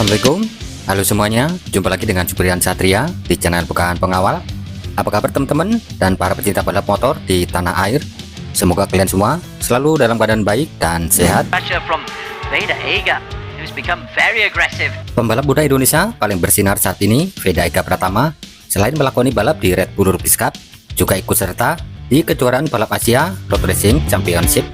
Assalamualaikum, halo semuanya, jumpa lagi dengan Jubrian Satria di channel Bukaan Pengawal. Apa kabar teman-teman dan para pecinta balap motor di tanah air? Semoga kalian semua selalu dalam keadaan baik dan sehat. Veda who's become very aggressive. Pembalap muda Indonesia paling bersinar saat ini, Veda Pratama, selain melakoni balap di Red Bull Rubis Cup, juga ikut serta di kejuaraan balap Asia Road Racing Championship.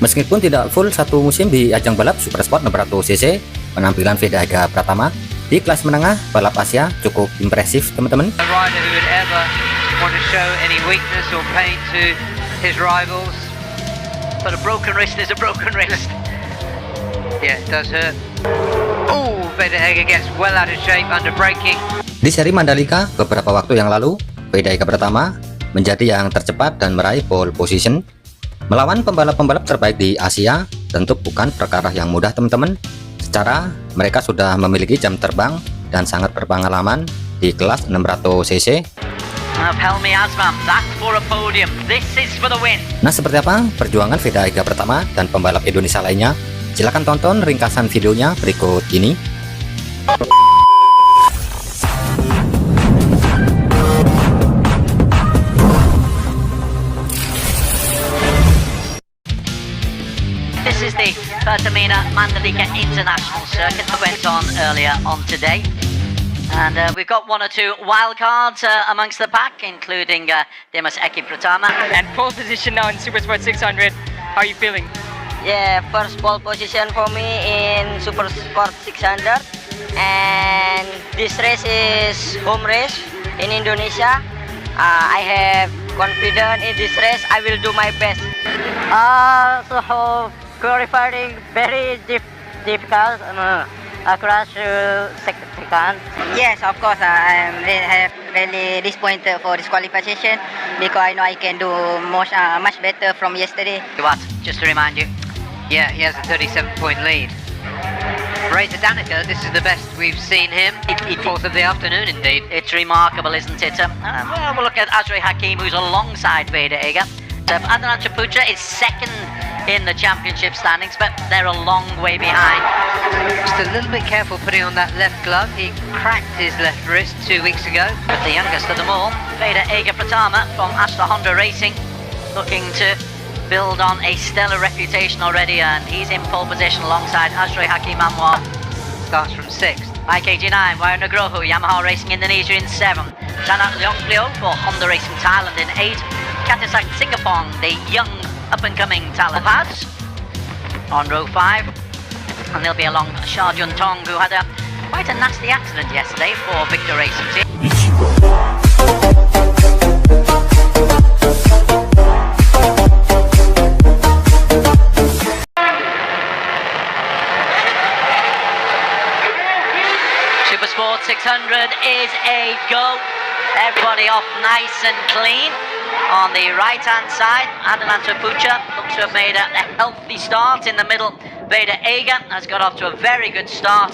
Meskipun tidak full satu musim di ajang balap Supersport 600cc, penampilan Veda Pratama di kelas menengah balap Asia cukup impresif teman-teman. A rider who would ever want to show any weakness or pain to his rivals, but a broken wrist is a broken wrist. Yeah, it does hurt. Oh, Veda gets well out of shape under braking. Di seri Mandalika beberapa waktu yang lalu, Veda Pratama menjadi yang tercepat dan meraih pole position. Melawan pembalap-pembalap terbaik di Asia tentu bukan perkara yang mudah teman-teman. Secara mereka sudah memiliki jam terbang dan sangat berpengalaman di kelas 600cc. Nah, seperti apa perjuangan Veda Pratama dan pembalap Indonesia lainnya? Silahkan tonton ringkasan videonya berikut ini. This is the Pratama Mandalika International Circuit that went on earlier on today. And we've got one or two wild cards amongst the pack, including Pratama. And pole position now in Supersport 600. How are you feeling? Yeah, first pole position for me in Supersport 600. And this race is home race in Indonesia. I have confidence in this race. I will do my best. So qualifying very difficult. Across second. Yes, of course. I am really disappointed for this qualification because I know I can do much better from yesterday. What? Just to remind you, yeah, he has a 37-point lead. Reza Danica, this is the best we've seen him. Fourth of the afternoon, indeed. It's remarkable, isn't it? Well, we'll look at Azri Hakim, who's alongside Veda. Adnan Putra is second in the championship standings, but they're a long way behind. Just a little bit careful putting on that left glove. He cracked his left wrist 2 weeks ago. But the youngest of them all, Veda Pratama from Asta Honda Racing, looking to build on a stellar reputation already, and he's in pole position alongside Azri Hakim Anwar. Starts from 6th. IKG9, Wayo Nugroho, Yamaha Racing Indonesia in 7th. Sanat Leongplio for Honda Racing Thailand in 8th. Katisak Singapore, the young up-and-coming talent pads on row 5, and they'll be along Shah Jun Tong, who had quite a nasty accident yesterday for Victor Racing Team. Supersport 600 is a go. Everybody off nice and clean. On the right-hand side, Adnan Putra looks to have made a healthy start in the middle. Veda has got off to a very good start.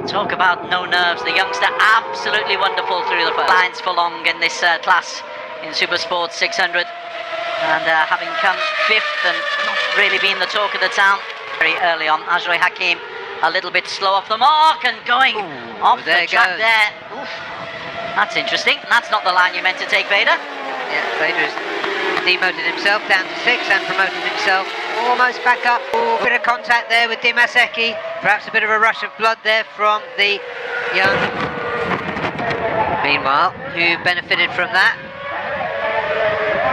Talk about no nerves. The youngster absolutely wonderful through the lines for long in this class in Supersport 600. And having come 5th and not really been the talk of the town very early on. Azri Hakim a little bit slow off the mark and going off the track there. Oof. That's interesting. That's not the line you meant to take, Veda. Yeah, Vader's demoted himself down to 6 and promoted himself almost back up. Ooh, bit of contact there with Dimaseki. Perhaps a bit of a rush of blood there from the young. Meanwhile, who benefited from that?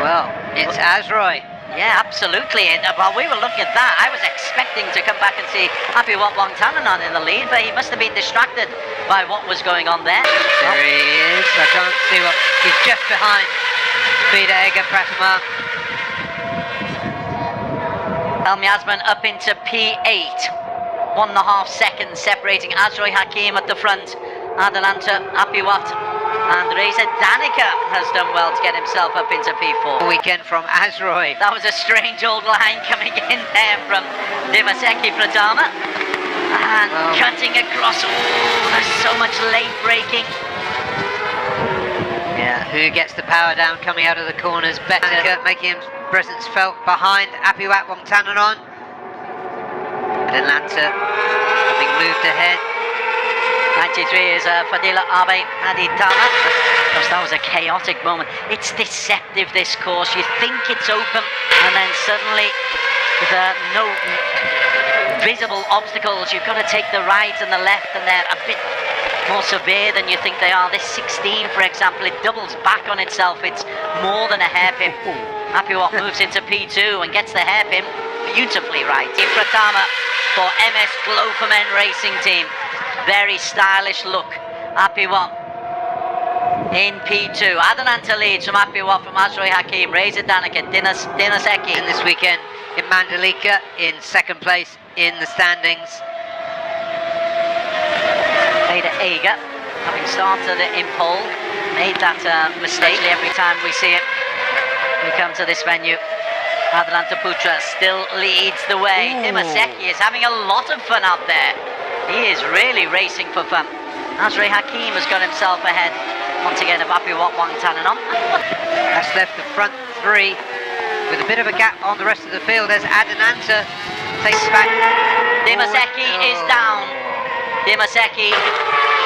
Well, it's Azroy. Yeah, absolutely. And while we were looking at that, I was expecting to come back and see Happy Wong Tananan in the lead, but he must have been distracted by what was going on there. There he is. I can't see what. He's just behind Veda Pratama. Helmi Asman up into P8. 1.5 seconds separating Azri Hakim at the front. Adalanta Apiwat and Reza Danica has done well to get himself up into P4. Weekend from Azroy. That was a strange old line coming in there from Dimaseki Pratama. And cutting across. Oh, there's so much late braking. Yeah, who gets the power down coming out of the corners better, making his presence felt behind Apiwat Wongtananon. Atlanta having moved ahead. 93 is Fadila Abe Aditama. Gosh, that was a chaotic moment. It's deceptive, this course. You think it's open, and then suddenly, with no visible obstacles, you've got to take the right and the left, and they're a bit more severe than you think they are. This 16, for example, it doubles back on itself. It's more than a hairpin. Apiwat moves into P2 and gets the hairpin beautifully right. Pratama for MS Glofermen Racing Team. Very stylish look. Apiwat in P2. Adananta leads from Apiwat, from Azroy Hakim, Reza Danica, Dinaseki. And this weekend in Mandalika in second place in the standings. Veda Eiga, having started in pole, made that mistake every time we see it. We come to this venue. Adrantha Putra still leads the way. Dinaseki is having a lot of fun out there. He is really racing for fun. Azri Hakim has got himself ahead once again of Apiwat Wangtananon. That's left the front three with a bit of a gap on the rest of the field as Adananta takes back. Dinaseki is down. Dinaseki.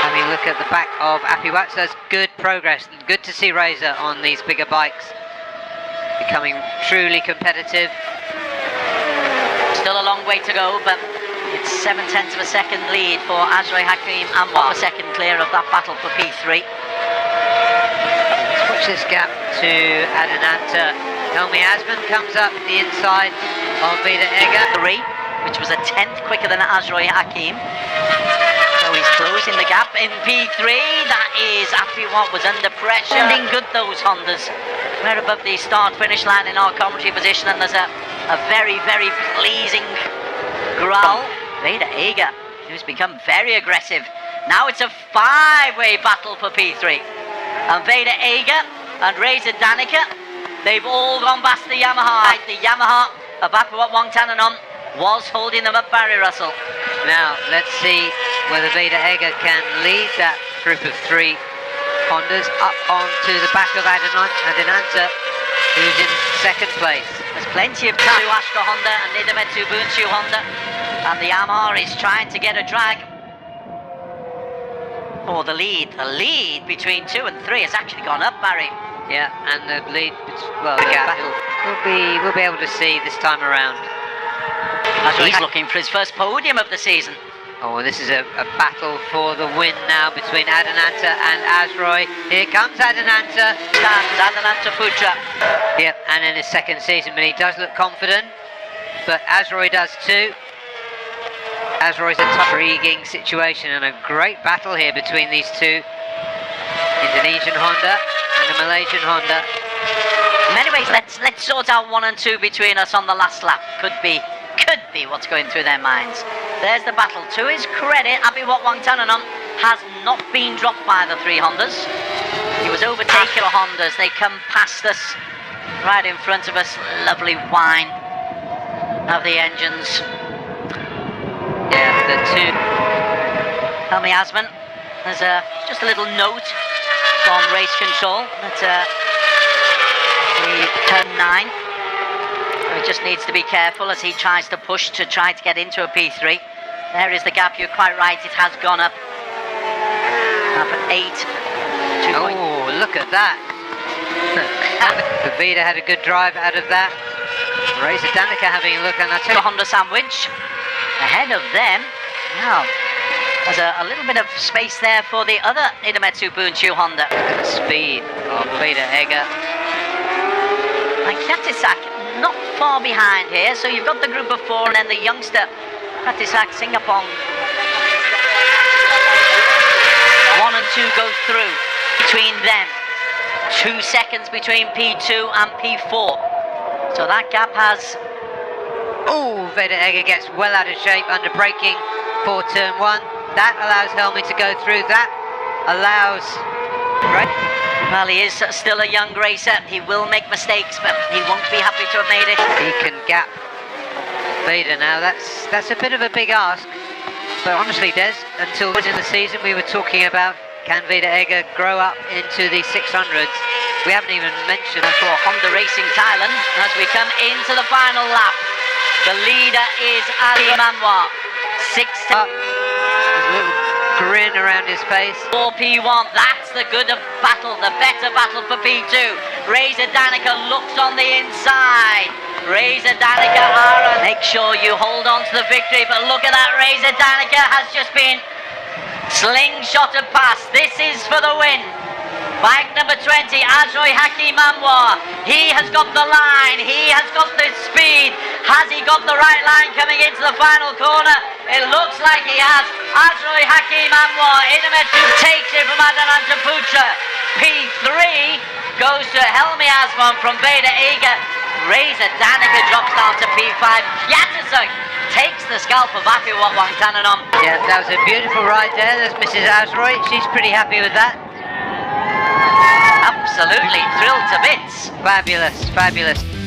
Having a look at the back of Apiwat, so that's good progress. Good to see Reza on these bigger bikes becoming truly competitive. Still a long way to go, but it's 0.7 of a second lead for Azri Hakim and 1 second clear of that battle for P3. Let's watch this gap to Adananta. Helmi Asman comes up the inside of Veda Ega. 3, which was a 10th quicker than Azri Hakim. So he's closing the gap in P3. That is Apiwat was under pressure. Sounding good, those Hondas. We're above the start-finish line in our commentary position, and there's a very, very pleasing growl. Veda Eiga, who's become very aggressive. Now it's a 5-way battle for P3. And Veda Eiga and Reza Danica, they've all gone past the Yamaha. The Yamaha of Apiwat Wangtananon was holding them up, Barry Russell. Now, let's see whether Veda Ega can lead that group of 3 Hondas up onto the back of Adananta, who's in second place. There's plenty of time. Ashka Honda and Nidametsu Bunchu Honda, and the Yamaha is trying to get a drag for the lead. The lead between 2 and 3 has actually gone up, Barry. Yeah, and the lead, well, the gap we'll be able to see this time around. He's looking for his first podium of the season. Oh, and this is a battle for the win now between Adananta and Azroy. Here comes Adananta. Stands Adananta Putra. Yep, and in his second season, but he does look confident. But Azroy does too. Azroy's a intriguing situation, and a great battle here between these two. Indonesian Honda and a Malaysian Honda. In many ways, let's sort out 1 and 2 between us on the last lap. Could be what's going through their minds. There's the battle. To his credit, Apiwat Wangtananon has not been dropped by the 3 Hondas. He was overtaken by Hondas. They come past us, right in front of us. Lovely whine of the engines. Yeah, the 2. Helmi Asman, there's just a little note from race control that turn 9. He just needs to be careful as he tries to push to try to get into a P3. There is the gap, you're quite right, it has gone up. Up at 8. Oh, look at that. Veda had a good drive out of that. Reza Danica having a look, and that's the Honda sandwich. Ahead of them, now, there's a little bit of space there for the other Idemitsu Bunchu Honda. the speed of Veda Ega. And Katisak not far behind here, so you've got the group of 4 and then the youngster Katisak Singapore. 1 and 2 go through between them. 2 seconds between P2 and P4. So that gap has... Oh, Veda Ega gets well out of shape under braking for turn 1. That allows Helmi to go through. That allows... Right. Well, he is still a young racer. He will make mistakes, but he won't be happy to have made it. He can gap Veda now. That's a bit of a big ask. But honestly, Des, until in the season we were talking about can Veda Ega grow up into the 600s. We haven't even mentioned for Honda Racing Thailand as we come into the final lap. The leader is Ali Manwar. There's a little grin around his face. 4P1, that's the good of battle, the better battle for P2. Razor Danica looks on the inside. Razor Danica, Aaron, make sure you hold on to the victory, but look at that, Razor Danica has just been slingshotted past. This is for the win. Bike number 20, Azroy Hakim Amwa. He has got the line, he has got the speed. Has he got the right line coming into the final corner? It looks like he has. Azroy Hakim Amwa, Inametu takes it from Adnan Japucha. P3 goes to Helmi Asman from Veda Eager. Razor Danica drops down to P5. Yatasuk takes the scalp of Api Wangtananom. Yeah, that was a beautiful ride there. There's Mrs. Azroy. She's pretty happy with that. Absolutely thrilled to bits. Fabulous, fabulous.